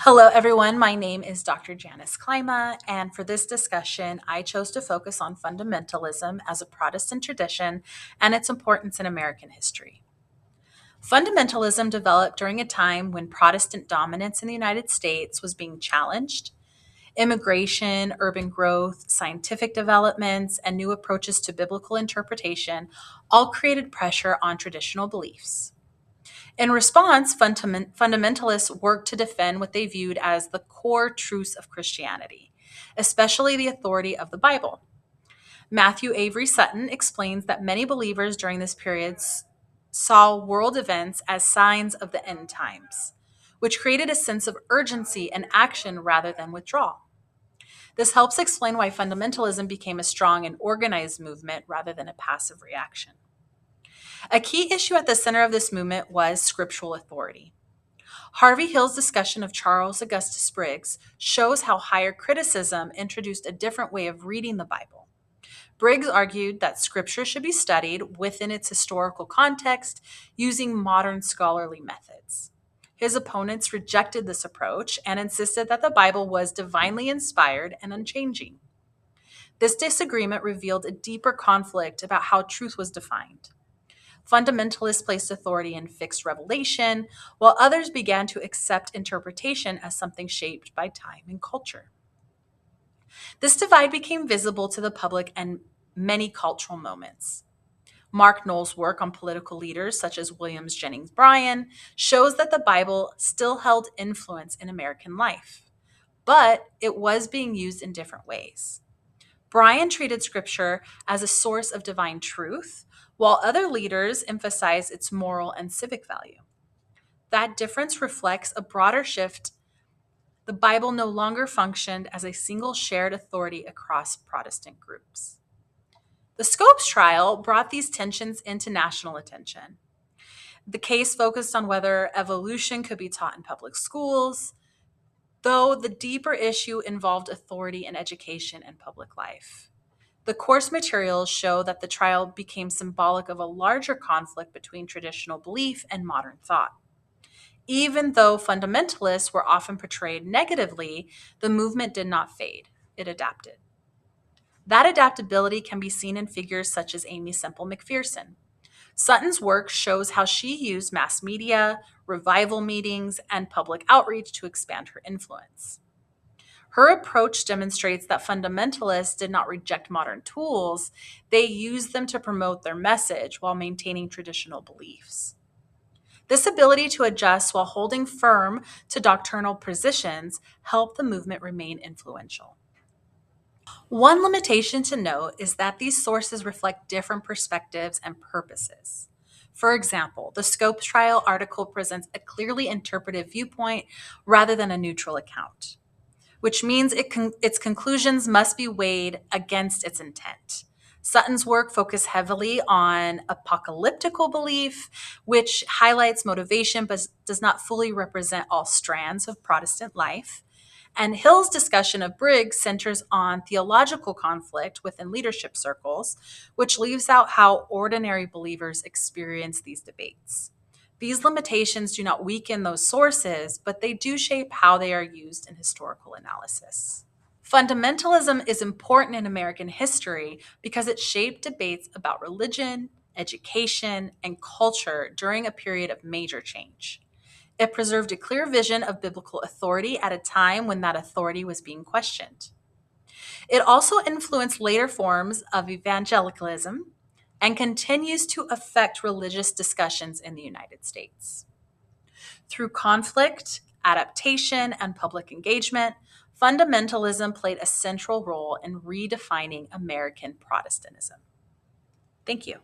Hello, everyone. My name is Dr. Janice Klima, and for this discussion, I chose to focus on fundamentalism as a Protestant tradition and its importance in American history. Fundamentalism developed during a time when Protestant dominance in the United States was being challenged. Immigration, urban growth, scientific developments, and new approaches to biblical interpretation all created pressure on traditional beliefs. In response, fundamentalists worked to defend what they viewed as the core truths of Christianity, especially the authority of the Bible. Matthew Avery Sutton explains that many believers during this period saw world events as signs of the end times, which created a sense of urgency and action rather than withdrawal. This helps explain why fundamentalism became a strong and organized movement rather than a passive reaction. A key issue at the center of this movement was scriptural authority. Harvey Hill's discussion of Charles Augustus Briggs shows how higher criticism introduced a different way of reading the Bible. Briggs argued that scripture should be studied within its historical context using modern scholarly methods. His opponents rejected this approach and insisted that the Bible was divinely inspired and unchanging. This disagreement revealed a deeper conflict about how truth was defined. Fundamentalists placed authority in fixed revelation, while others began to accept interpretation as something shaped by time and culture. This divide became visible to the public in many cultural moments. Mark Knoll's work on political leaders, such as William Jennings Bryan, shows that the Bible still held influence in American life, but it was being used in different ways. Bryan treated scripture as a source of divine truth, while other leaders emphasized its moral and civic value. That difference reflects a broader shift. The Bible no longer functioned as a single shared authority across Protestant groups. The Scopes trial brought these tensions into national attention. The case focused on whether evolution could be taught in public schools, though the deeper issue involved authority in education and public life. The course materials show that the trial became symbolic of a larger conflict between traditional belief and modern thought. Even though fundamentalists were often portrayed negatively, the movement did not fade. It adapted. That adaptability can be seen in figures such as Amy Semple McPherson. Sutton's work shows how she used mass media, revival meetings, and public outreach to expand her influence. Her approach demonstrates that fundamentalists did not reject modern tools, they used them to promote their message while maintaining traditional beliefs. This ability to adjust while holding firm to doctrinal positions helped the movement remain influential. One limitation to note is that these sources reflect different perspectives and purposes. For example, the Scopes Trial article presents a clearly interpretive viewpoint rather than a neutral account, which means its conclusions must be weighed against its intent. Sutton's work focused heavily on apocalyptical belief, which highlights motivation but does not fully represent all strands of Protestant life. And Hill's discussion of Briggs centers on theological conflict within leadership circles, which leaves out how ordinary believers experience these debates. These limitations do not weaken those sources, but they do shape how they are used in historical analysis. Fundamentalism is important in American history because it shaped debates about religion, education, and culture during a period of major change. It preserved a clear vision of biblical authority at a time when that authority was being questioned. It also influenced later forms of evangelicalism and continues to affect religious discussions in the United States. Through conflict, adaptation, and public engagement, fundamentalism played a central role in redefining American Protestantism. Thank you.